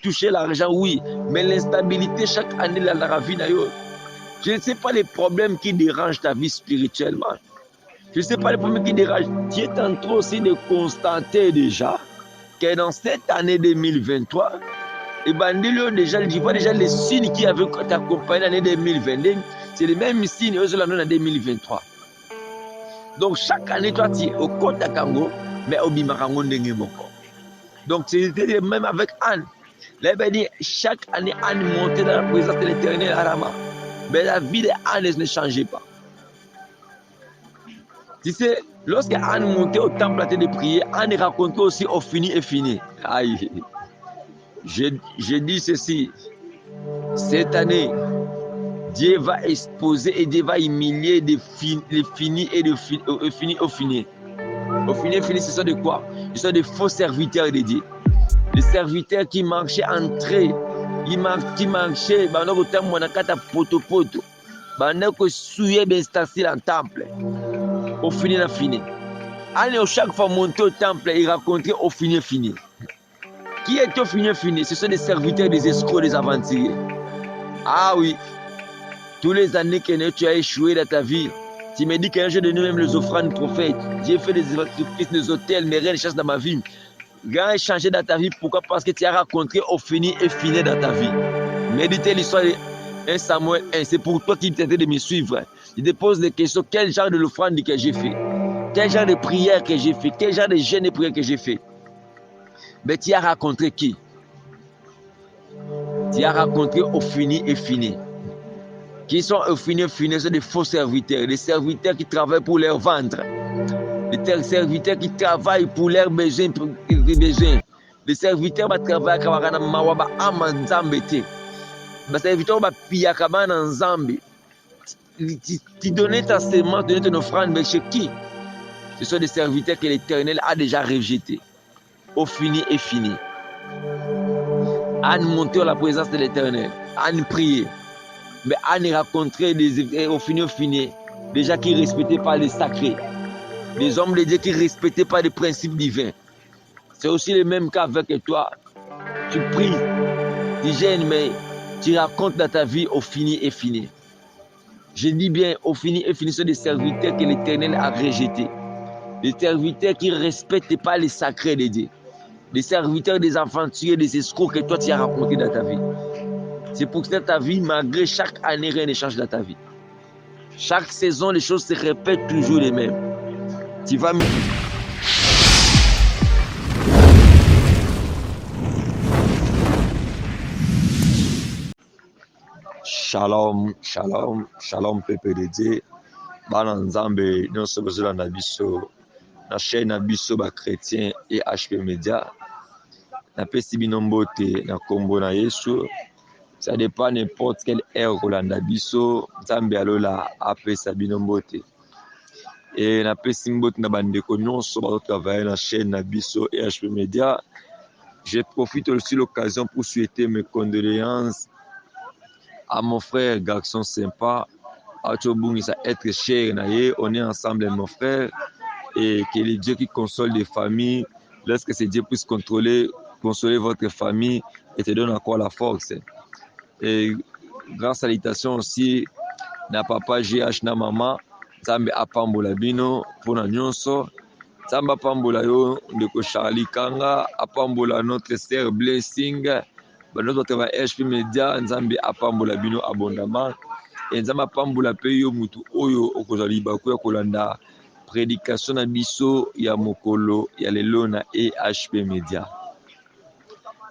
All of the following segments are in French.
toucher l'argent, oui, mais l'instabilité chaque année dans la vie, je ne sais pas les problèmes qui dérangent ta vie spirituellement. Je ne sais pas les problèmes qui dérangent. Tu es en train aussi de constater déjà que dans cette année 2023, et ben, je vois déjà les signes qui avaient accompagné l'année 2022, c'est les mêmes signes que l'année 2023. Donc chaque année, toi, tu es au compte de Kango, mais au Bimarango Nengemoko. Donc c'était même avec Anne. Là, dit, chaque année, Anne montait dans la présence de l'Éternel à Rama. Mais la vie d'Anne ne changeait pas. Tu sais, lorsque Anne montait au temple à de prier, Anne racontait aussi au fini et fini. Aïe. Je dis ceci. Cette année, Dieu va exposer et Dieu va humilier les finis et les finis au fini. Au fini, ce sont de quoi? Ce sont des faux serviteurs de Dieu. Les serviteurs qui marchaient entrés, qui marchaient, pendant que temps, on a kata poto. Pendant que souillait d'installer en temple. Au fini, la fini. Allez, chaque fois monter au temple, il racontait au fini. Qui est au fini? Ce sont des serviteurs, des escrocs, des aventuriers. Ah oui. Tous les années que tu as échoué dans ta vie, tu me dis qu'un jour de nous-mêmes les offrandes prophètes, j'ai fait des sacrifices, des hôtels, mais rien ne change dans ma vie. Rien n'a changé dans ta vie. Pourquoi? Parce que tu as rencontré au fini et fini dans ta vie. Méditez l'histoire de 1 Samuel 1. C'est pour toi qui t'essaies de me suivre. Je te pose des questions. Quel genre de l'offrande que j'ai fait? Quel genre de prière que j'ai fait? Quel genre de jeûne et prière que j'ai fait? Mais tu as rencontré qui? Tu as rencontré au fini et fini. Qui sont au fini, sont des faux serviteurs, des serviteurs qui travaillent pour leur ventre, des serviteurs qui travaillent pour leurs besoins, des serviteurs qui travaillent pour leurs besoins, des serviteurs qui pillent en Zambie. Tu donnais ta sémence, tu donnais ton offrande, mais chez qui? Ce sont des serviteurs que l'Éternel a déjà rejetés. Au fini et fini. Anne montait à la présence de l'Éternel. Anne priait. Mais Anne rencontrait au fini, des gens qui ne respectaient pas les sacrés, des hommes de Dieu qui ne respectaient pas les principes divins. C'est aussi le même cas avec toi. Tu pries, tu gênes, mais tu racontes dans ta vie au fini et fini. Je dis bien au fini et fini, sont des serviteurs que l'Éternel a rejetés. Des serviteurs qui ne respectent pas les sacrés de Dieu. Des serviteurs, des aventuriers, des escrocs que toi tu as rencontrés dans ta vie. C'est pour que ta vie, malgré chaque année, rien ne change dans ta vie. Chaque saison, les choses se répètent toujours les mêmes. Tu vas me... Shalom, shalom, shalom, peuple de Dieu. Bana Nzambe, nous sommes dans la chaîne Nabiso chrétien et HP Media. Na pesi binombote na kombo na Yesu. Ça dépend n'importe quelle heure Rolanda Biso, Nzambe alola apesa binombote. Et na pesi mbote na bandeko nyonso ba travailler na chaîne Nabiso et HP Media. Je profite aussi de l'occasion pour souhaiter mes condoléances à mon frère garçon sympa, à Tchobungisa être cher naye, on est ensemble mon frère et que le Dieu qui console des familles, lorsque ce Dieu puisse consoler votre famille et te donne encore la force. Et grande salutation aussi na papa GH na maman, Nzambe apambola bino pona nyonso. Nzambe apambola yo ndeko Charlie Kanga, apambola notre sœur Blessing, notre travail HP Media, Nzambe apambola bino abondamment. Et Nzambe apambola pe yo mutu oyo okozali bakuya kolanda prédication na biso ya mokolo ya lelo na HP Media.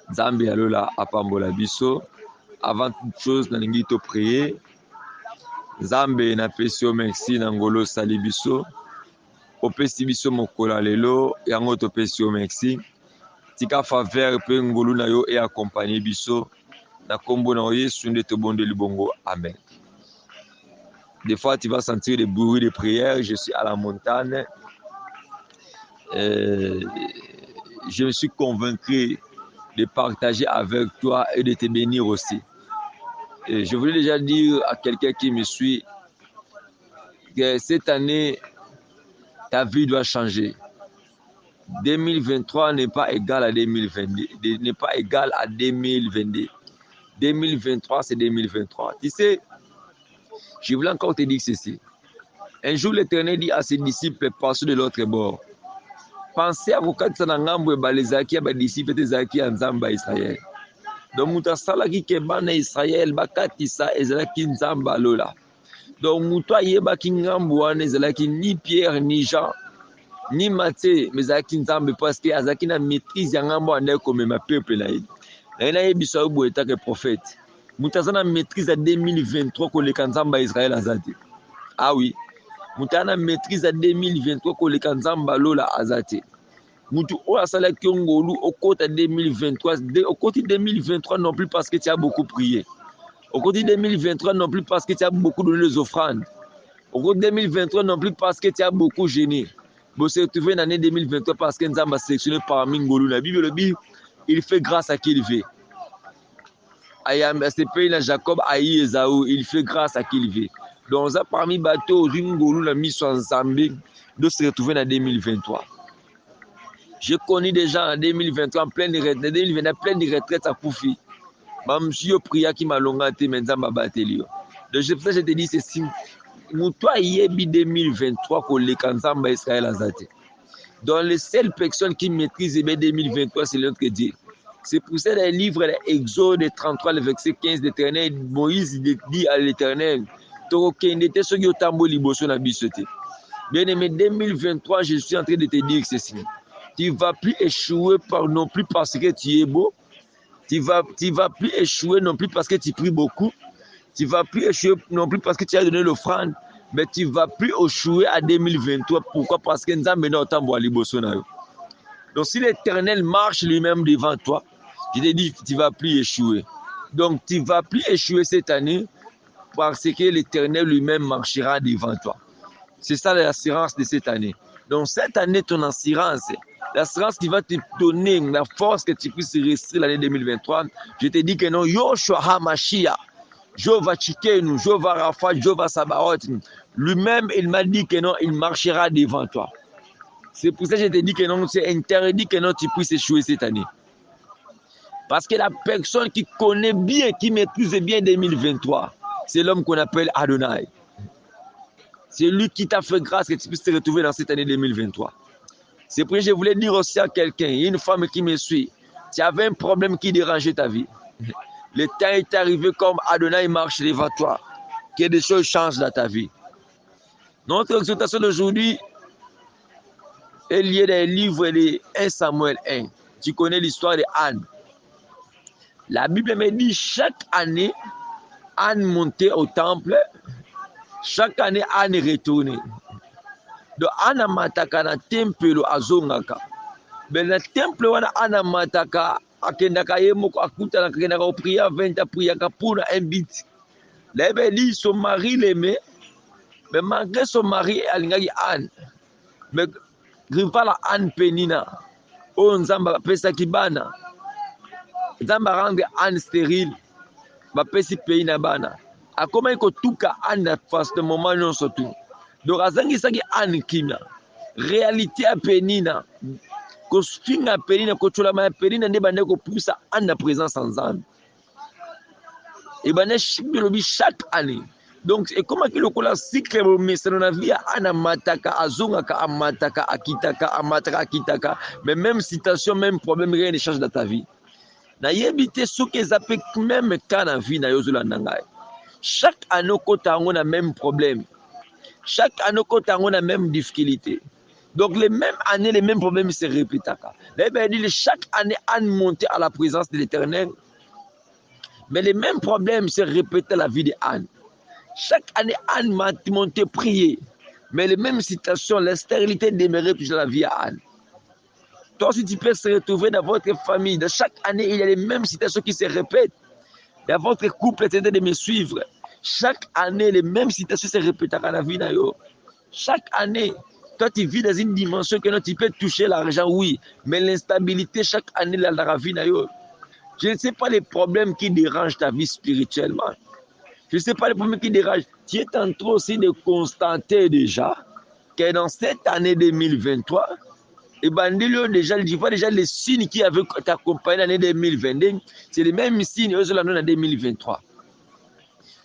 Nzambe alola apambola biso. Avant toute chose, na lingi to prier. Nzambe na pesi yo merci na ngolo sali biso. Opesi biso mokolo lelo yango to pesi yo merci. Tika faveur pe ngolu na yo et accompagner biso na kombo na Yesu nde to bondeli bongo. Amen. Des fois tu vas sentir des bruits de prière, je suis à la montagne. Je me suis convaincu de partager avec toi et de te bénir aussi. Et je voulais déjà dire à quelqu'un qui me suit que cette année, ta vie doit changer. 2023 n'est pas égal à 2022, n'est pas égal à 2022. 2023, c'est 2023. Tu sais, je voulais encore te dire ceci. Un jour, l'Éternel dit à ses disciples, passez de l'autre bord. Pensez à vous quand ça n'a pas les acquis, les disciples des acquis en Zamba Israël. Donc, Moutasala qui est ban Israël, Bakatisa, Ezalaki Nzamba Lola. Donc, Moutoua Yeba Kingambuan, Ezalaki ni Pierre, ni Jean, ni Mathé, mais Ezalaki Nzamba, parce que Azaki na maîtrise Yangambo en comme ma peuple là. Il y a Bissau Boueta que prophète. Moutasana maîtrise à 2023 que le Kanzamba Israël Azati. Ah oui. Moutana maîtrise à 2023 que le Kanzamba Lola Azati. Moutou Oasala Kyongolu au côté 2023, au côté 2023 non plus parce que tu as beaucoup prié. Au côté 2023 non plus parce que tu as beaucoup donné les offrandes. Au côté 2023 non plus parce que tu as beaucoup gêné. Vous se retrouvez en année 2023 parce que Nzamba a sélectionné parmi Ngolu. La Bible le dit, il fait grâce à qui il veut. Ce pays-là, Jacob Aïe Esaou, il fait grâce à qui il veut. Donc, ça parmi bateau, Ngolu l'a mis sur Zambie de se retrouver en 2023. J'ai connu des gens en 2023 en pleine retraite, 2020 plein de retraite à Koufi. Monsieur Priya qui m'a longaté, mais Nzamba Batelio. Donc, c'est pour ça que je te dis ceci. Toi, Yebi 2023, pour les Kanzamba Israël Azate. Donc, les seules personnes qui maîtrisent Yebi 2023, c'est l'autre Dieu. C'est pour ça que dans le livre de Exode 33, le verset 15 d'Éternel, Moïse dit à l'Éternel, bien aimé, 2023, je suis en train de te dire ceci. Tu ne vas plus échouer non plus parce que tu es beau. Tu vas plus échouer non plus parce que tu pries beaucoup. Tu ne vas plus échouer non plus parce que tu as donné l'offrande. Mais tu ne vas plus échouer à 2023. Pourquoi? Parce que nous avons. Donc si l'Éternel marche lui-même devant toi, je te dis, tu ne vas plus échouer. Donc tu ne vas plus échouer cette année parce que l'Éternel lui-même marchera devant toi. C'est ça l'assurance de cette année. Donc cette année, ton assurance, l'assurance qui va te donner la force que tu puisses rester l'année 2023, je te dis que non, Yoshua HaMashiach, Jova Chikenu, Jova Rapha, Jova Sabaoth, lui-même, il m'a dit que non, il marchera devant toi. C'est pour ça que je te dis que non, c'est interdit que non, tu puisses échouer cette année. Parce que la personne qui connaît bien, qui maîtrise bien 2023, c'est l'homme qu'on appelle Adonai. C'est lui qui t'a fait grâce que tu puisses te retrouver dans cette année 2023. C'est pour ça que je voulais dire aussi à quelqu'un, une femme qui me suit, tu avais un problème qui dérangeait ta vie. Le temps est arrivé comme Adonai marche devant toi, que des choses changent dans ta vie. Notre exhortation d'aujourd'hui est liée dans le livre de 1 Samuel 1. Tu connais l'histoire de Anne. La Bible me dit chaque année, Anne montait au temple. Chaque année, Anne retournait. Donc, Anne mataka na temple azongaka. Mais le temple, Anne mataka akendaka yemoko akuta na kendaka au priya 20 à priya pour un bit. Là, il dit son mari l'aimait, mais malgré son mari, alingaki Anne. Mais rival Anne Penina, oh Nzamba pesa kibana. Nzamba rendre Anne stérile, ba pesi pays na bana. A comment il tuka Anne à ce moment non surtout. Donc azangi saki Anne kimia. Réalité à Penina. Ko finga Penina ko chola ma Penina ne bande ko poussa Anne présence en Nzambe. Et ben chaque année. Donc et comment qu'il kola cycle mais c'est dans vie Anna mataka azongaka amataka akitaka amataka akitaka. Mais même citation, même problème, rien ne change dans ta vie. Na yebite ce que ça peut même quand la vie na yozola nangai. Chaque année on a même problème. Chaque année on a même difficulté. Donc les mêmes années, les mêmes problèmes se répètent. Chaque année on monte à la présence de l'Éternel. Mais les mêmes problèmes se répètent à la vie de Anne. Chaque année Anne monte prier. Mais les mêmes situations, la stérilité demeurait toujours la vie à Anne. Toi aussi, tu peux se retrouver dans votre famille. De chaque année, il y a les mêmes situations qui se répètent. Dans votre couple, essayez de me suivre. Chaque année, les mêmes situations se répètent dans la vie. Chaque année, toi, tu vis dans une dimension que tu peux toucher l'argent, oui. Mais l'instabilité, chaque année, dans la vie. Je ne sais pas les problèmes qui dérangent ta vie spirituellement. Je ne sais pas les problèmes qui dérangent. Tu es en train aussi de constater déjà que dans cette année 2023, Et Bandilio, déjà, je vois déjà les signes qui avaient accompagné l'année 2022, c'est les mêmes signes eux l'année 2023.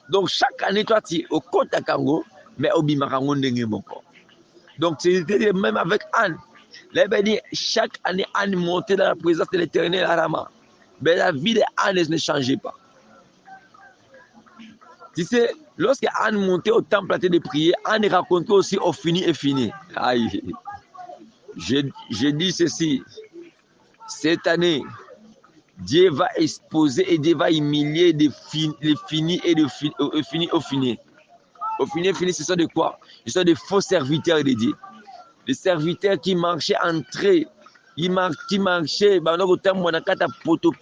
Donc chaque année, toi, tu es au côté à Kango, mais au Bimarango Nengemoko. Donc c'était même avec Anne. Là, il dit, chaque année, Anne montait dans la présence de l'Éternel à Rama. Mais la vie de Anne ne changeait pas. Tu sais, lorsque Anne montait au temple à de prier, Anne racontait aussi au fini et fini. Aïe, je dis ceci, cette année, Dieu va exposer et Dieu va humilier les finis et les finis au fini. Au fini, ce sont de quoi? Ce sont des faux serviteurs de Dieu. Des serviteurs qui marchaient entrés, qui marchaient, au temps où on a poto.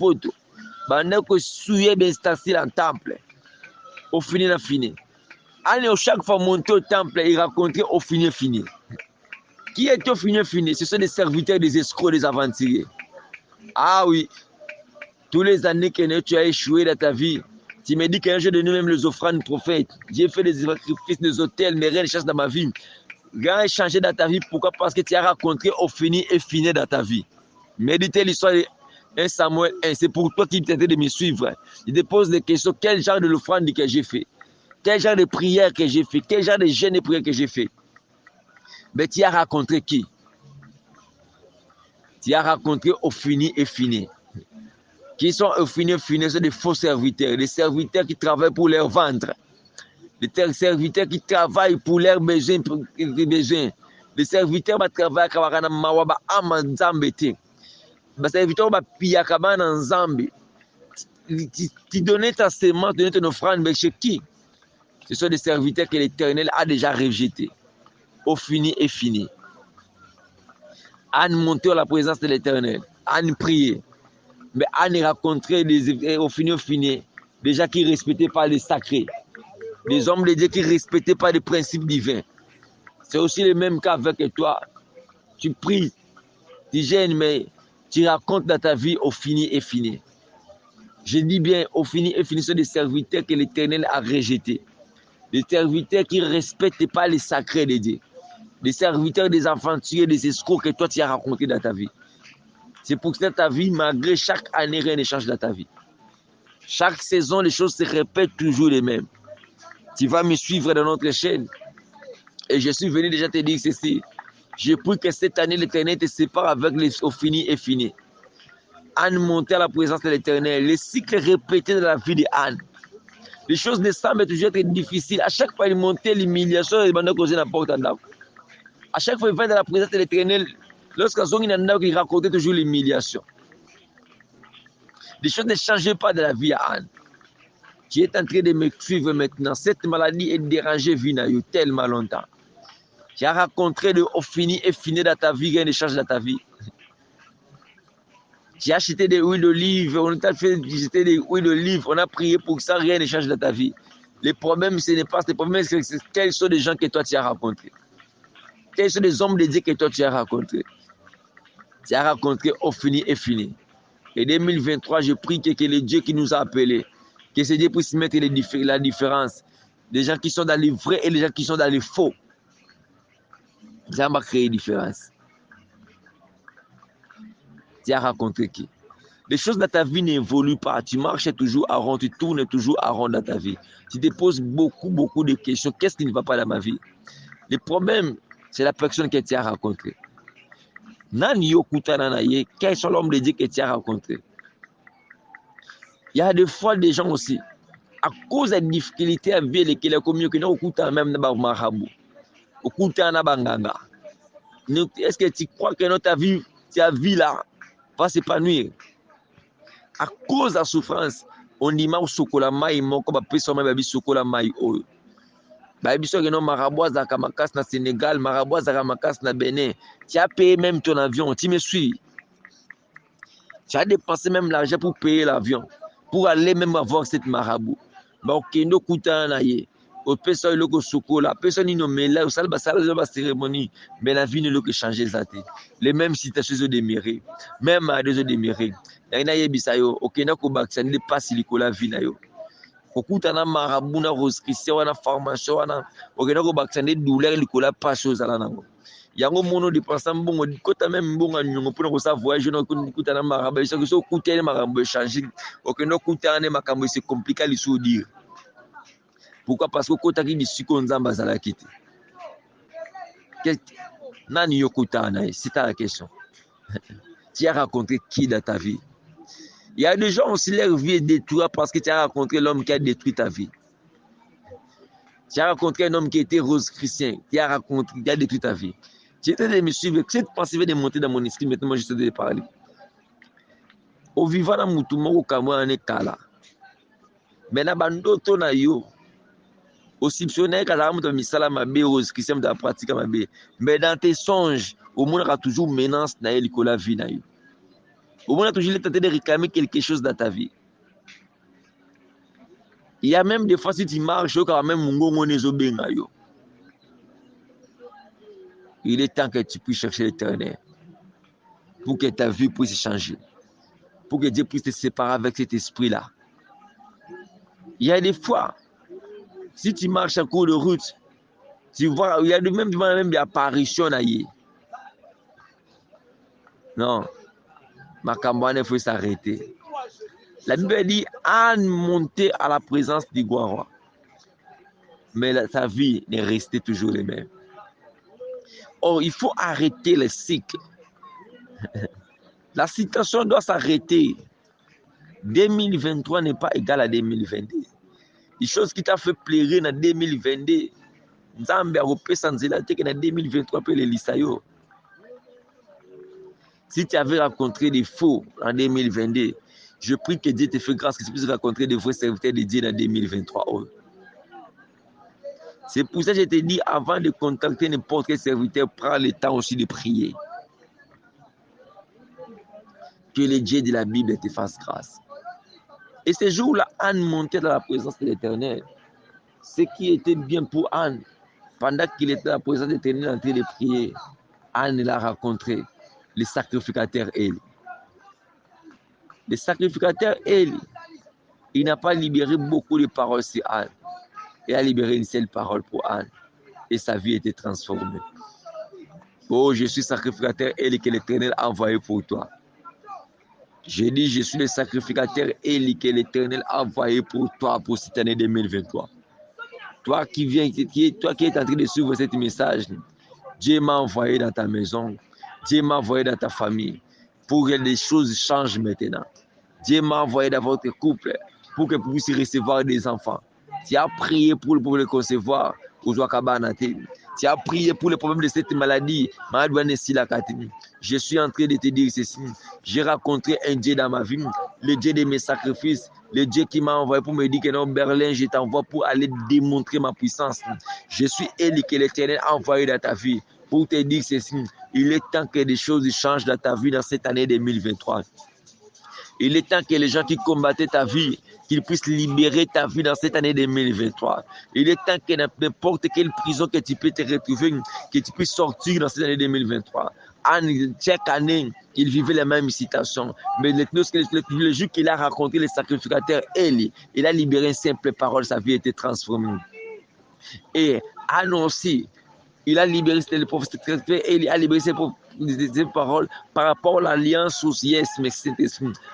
Pendant que souillait bien installé dans le temple. Au fini, la fini. Allez, chaque fois monter au temple, il racontait au fini. Qui est au fini? Ce sont des serviteurs, des escrocs, des aventuriers. Ah oui, tous les années que tu as échoué dans ta vie, tu me dis qu'un jour de nous-mêmes les offrandes prophètes, j'ai fait des sacrifices, des hôtels, mais rien ne change dans ma vie. Rien n'a changé dans ta vie. Pourquoi? Parce que tu as rencontré au fini et fini dans ta vie. Méditez l'histoire de 1 Samuel 1. C'est pour toi qui t'intéresse de me suivre. Je te pose des questions. Quel genre de l'offrande que j'ai fait? Quel genre de prière que j'ai fait? Quel genre de jeûne et prière que j'ai fait? Mais tu as rencontré qui? Tu as rencontré au fini et fini. Qui sont au fini et fini? Ce sont des faux serviteurs. Des serviteurs qui travaillent pour leur ventre. Des serviteurs qui travaillent pour leurs besoins. Les serviteurs qui travaillent pour leurs besoins. Les serviteurs qui travaillent dans Zambie. Tu donnais ta sémence, tu donnais ton offrande, mais chez qui? Ce sont des serviteurs que l'Éternel a déjà rejetés. Au fini et fini. Anne montait à la présence de l'Éternel. Anne priait. Mais Anne rencontrait au fini, des gens qui ne respectaient pas les sacrés. Des hommes de Dieu qui ne respectaient pas les principes divins. C'est aussi le même cas avec toi. Tu pries, tu gênes, mais tu racontes dans ta vie au fini et fini. Je dis bien au fini et fini, ce sont des serviteurs que l'Éternel a rejetés. Des serviteurs qui ne respectent pas les sacrés de Dieu. Des serviteurs, des aventuriers, des escrocs que toi tu as rencontrés dans ta vie. C'est pour que ta vie, malgré chaque année, rien ne change dans ta vie. Chaque saison, les choses se répètent toujours les mêmes. Tu vas me suivre dans notre chaîne. Et je suis venu déjà te dire ceci. Je prie que cette année, l'Éternel te sépare avec les au fini et fini. Anne montait à la présence de l'Éternel. Les cycles répétés de la vie de Anne. Les choses ne semblent toujours être difficiles. À chaque fois, il montait l'humiliation et il demandait causer n'importe quoi. À chaque fois, il vint dans la présence de l'Éternel. Il racontait toujours l'humiliation. Les choses ne changeaient pas de la vie à Anne. Tu es en train de me suivre maintenant. Cette maladie est dérangée vie tellement longtemps. Tu as rencontré au fini et fini dans ta vie, rien ne change dans ta vie. Tu as acheté des huiles d'olive, on t'a fait acheter des huiles d'olive, on a prié pour que ça, rien ne change dans ta vie. Les problèmes, ce n'est pas ces problèmes, c'est quels sont les gens que toi tu as rencontrés. Quels sont les hommes de Dieu que toi tu as rencontrés. Tu as rencontré au fini et fini. Et 2023, je prie que le Dieu qui nous a appelés, que ce Dieu puisse mettre la différence. Les gens qui sont dans les vrais et les gens qui sont dans les faux. Ça va créer une différence. Tu as rencontré qui? Les choses dans ta vie n'évoluent pas. Tu marches toujours à rond, tu tournes toujours à rond dans ta vie. Tu te poses beaucoup de questions. Qu'est-ce qui ne va pas dans ma vie? Le problème, c'est la personne que tu as rencontrée. Quel sont l'homme de Dieu que tu as rencontré? Il y a des fois des gens aussi, à cause des difficultés à vivre avec les communautés, même dans marabout, est-ce que tu crois que ta vie là va s'épanouir? À cause de la souffrance, on dit que sokola mai moko ba pesa mai ba sokola mai oyo. Ba biso que non marabout za kamakas na Sénégal, marabout za kamakas na Bénin. Tu as payé même ton avion, tu me suis. Tu as dépensé même l'argent pour payer l'avion, pour aller même avoir cette marabout. Ba okendo kuta na ye. Au pesa iloko sokola, personne n'y nomme là, au salba cérémonie, mais la vie ne l'a que changé ça. Les mêmes citations de déméré, même à deux de déméré. Yana yebisayo, okenda ko bakisa ne pas silikola vie na yo. Okuta na marabuna roscrissé wana formation wana, okenda ko bakisa ne douleur likola pas chose ala nango. yango mono dépense mbongo kota même mbongo nyongo pour ko sa voyage no kuta na maraba ça que so kuta na makambo changer okendo kuta na makambo c'est compliqué à le dire. Pourquoi? Parce que kota ki bisiko nzamba zala kiti. Nani yokuta na, c'est ta la question. Tu as rencontré qui dans ta vie? Il y a des gens aussi leur vie est détruite parce que tu as rencontré l'homme qui a détruit ta vie. Tu as rencontré un homme qui était rose chrétien, qui a détruit ta vie. Tu étais de me suivre, cette pensée de monter dans mon esprit, maintenant moi je te de parler. Au vivant dans mon tour, au Cameroun, on kala. Mais na bandoto na yo, au soupçonné quand on a misala mabe rose chrétien de la pratique mabe. Mais dans tes songes, au monde a toujours menace na la vie na yo. Au monde a toujours tenté de réclamer quelque chose dans ta vie. Il y a même des fois si tu marches, quand même mon yo. Il est temps que tu puisses chercher l'Éternel pour que ta vie puisse changer, pour que Dieu puisse te séparer avec cet esprit-là. Il y a des fois, si tu marches en cours de route, tu vois, il y a même des apparitions. Non, ma campagne, il faut s'arrêter. La Bible dit, Anne montait à la présence du roi. Mais sa vie n'est restée toujours la même. Or, il faut arrêter le cycle. La situation doit s'arrêter. 2023 n'est pas égal à 2022. Les choses qui t'a fait plaire en 2022, Nzambe a repris sans zélaté que en 2023 peut les lisayo. Si tu avais rencontré des faux en 2022, je prie que Dieu te fait grâce que tu puisses rencontrer des vrais serviteurs de Dieu en 2023. C'est pour ça que je te dis, avant de contacter n'importe quel serviteur, prends le temps aussi de prier. Que le Dieu de la Bible te fasse grâce. Et ce jour-là, Anne montait dans la présence de l'Éternel. Ce qui était bien pour Anne, pendant qu'il était dans la présence de l'Éternel en train de prier, Anne l'a rencontré, le sacrificateur Élie. Le sacrificateur Élie, il n'a pas libéré beaucoup de paroles sur Anne. Il a libéré une seule parole pour Anne. Et sa vie a été transformée. Oh, je suis sacrificateur Élie que l'Éternel a envoyé pour toi. J'ai dit, je suis le sacrificateur Élie que l'Éternel a envoyé pour toi pour cette année 2023. Toi qui viens, toi qui es en train de suivre ce message, Dieu m'a envoyé dans ta maison, Dieu m'a envoyé dans ta famille pour que les choses changent maintenant. Dieu m'a envoyé dans votre couple pour que vous puissiez recevoir des enfants. Tu as prié pour le concevoir. Tu as prié pour le problème de cette maladie. Je suis en train de te dire ceci. J'ai rencontré un Dieu dans ma vie, le Dieu de mes sacrifices, le Dieu qui m'a envoyé pour me dire que non, Berlin, je t'envoie pour aller démontrer ma puissance. Je suis Élie que l'Éternel a envoyé dans ta vie pour te dire ceci. Il est temps que des choses changent dans ta vie dans cette année 2023. Il est temps que les gens qui combattaient ta vie, qu'ils puissent libérer ta vie dans cette année 2023. Il est temps que n'importe quelle prison que tu peux te retrouver, que tu puisses sortir dans cette année 2023. Chaque année, il vivait la même situation. Mais le jour qu'il a rencontré le sacrificateur Élie, il a libéré une simple parole, sa vie a été transformée. Et annoncé, il a libéré le prophète Élie a libéré ses paroles par rapport à l'alliance aussi,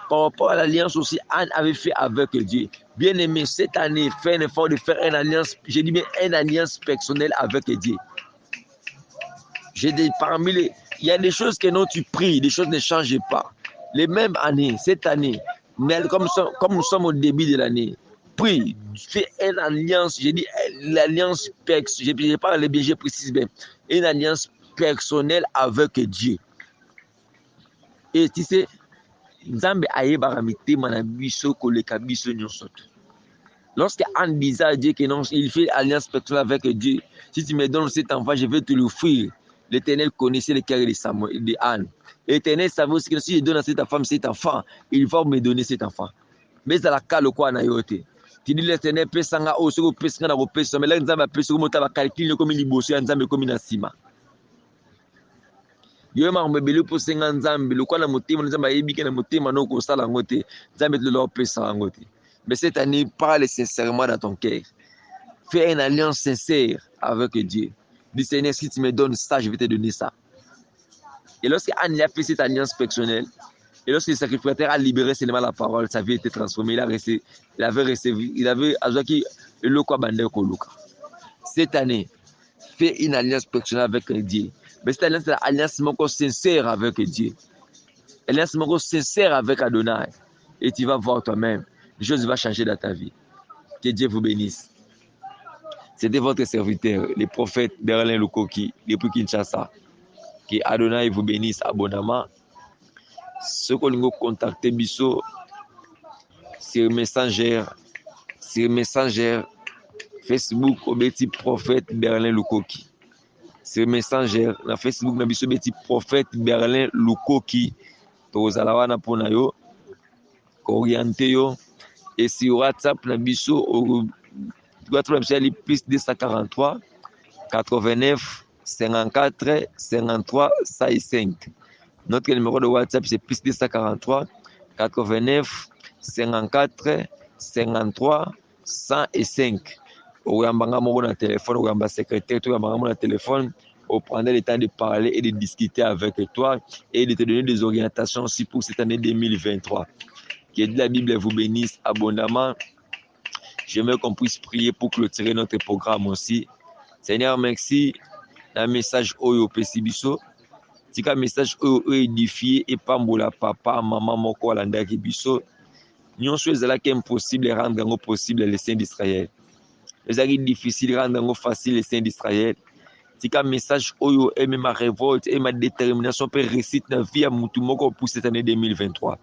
par rapport à l'alliance aussi Anne avait fait avec Dieu. Bien aimé, cette année, fais un effort de faire une alliance, je dis bien une alliance personnelle avec Dieu. Parmi les, il y a des choses que non tu pries, des choses ne changent pas. Les mêmes années, cette année, mais comme nous sommes au début de l'année, prie, fais une alliance, je dis l'alliance personnelle, je parle bien, je précise bien, une alliance personnelle avec Dieu. Et tu sais, Nzambe ayeba mitema na biso koleka biso nyonso. Lorsque Anne disait à Dieu que non, il fait alliance personnelle avec Dieu, si tu me donnes cet enfant, je vais te l'offrir. L'Éternel connaissait le cœur de Anne. L'Éternel savait aussi que si je donne à cette femme cet enfant, il va me donner cet enfant. Mais dans la cas, le quoi na yote. Tu dis l'Éternel peut s'engager au second, peut s'engager au péché, mais là, Nzambe peut se remonter à calculer comme il bosse, Nzambe comme il a sima. Yo ma mbebele po senga Nzambe, le quoi na motema Nzambe ayebike na motema no ko sala ngote, Nzambe te le pesa ngote. Mais cette année, parle sincèrement dans ton cœur. Fais une alliance sincère avec Dieu. Dis Seigneur, si tu me donnes ça, je vais te donner ça. Et lorsque Anne a fait cette alliance personnelle, et lorsque le sacrificateur a libéré seulement la parole, sa vie a été transformée. Il avait Azaki le quoi bandé koluka. Cette année, fais une alliance personnelle avec Dieu. Mais cette alliance, c'est l'alliance sincère avec Dieu. Alliance sincère avec Adonai. Et tu vas voir toi-même, les choses vont changer dans ta vie. Que Dieu vous bénisse. C'était votre serviteur, le prophète Berlin Lukoki, depuis Kinshasa. Que Adonai vous bénisse abondamment. Ceux qui ont contacté Bisso sur Messenger, Facebook, au petit prophète Berlin Lukoki. Sur Messenger, na Facebook, na Bisso petit prophète Berlin Lukoki. Tozala wana pona yo, orienté yo. Et sur WhatsApp, na Bisso, WhatsApp, c'est plus 243 89 54 53 55. Notre numéro de WhatsApp, c'est plus 243 89 54 53 105. Au Yambanga Moro na téléphone, au Yamba secrétaire, au Yambanga Moro na téléphone, au prendre le temps de parler et de discuter avec toi et de te donner des orientations aussi pour cette année 2023. Que la Bible vous bénisse abondamment. J'aimerais qu'on puisse prier pour clôturer notre programme aussi. Seigneur, merci. Un message Oyo Pesibiso. Tika message Oyo édifié et pambola papa, maman, moko alanda kibiso. Nous sommes là qui est impossible de rendre possible les saints d'Israël. Les est difficile de rendre facile les saints d'Israël. Tika message Oyo et ma révolte et ma détermination pour réussir dans la vie à Moutoumoko pour cette année 2023.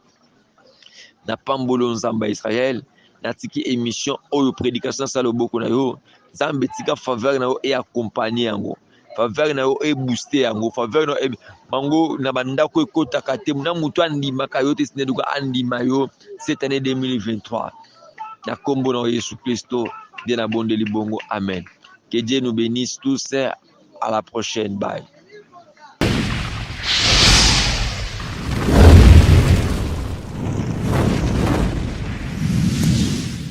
Na pambolo nzamba Israël. Na tiki émission Oyo prédication saloboko na yo. Zambe tika faveur na yo et accompagner yango. Faveur na yo e booster yango. Faveur na yo mango na bandako ekota kate na mutu andimaka yo te sineduka andima yo cette année 2023. Na kombo na Yesu Christo bien abondé libongo. Amen. Que Dieu nous bénisse tous. À la prochaine. Bye.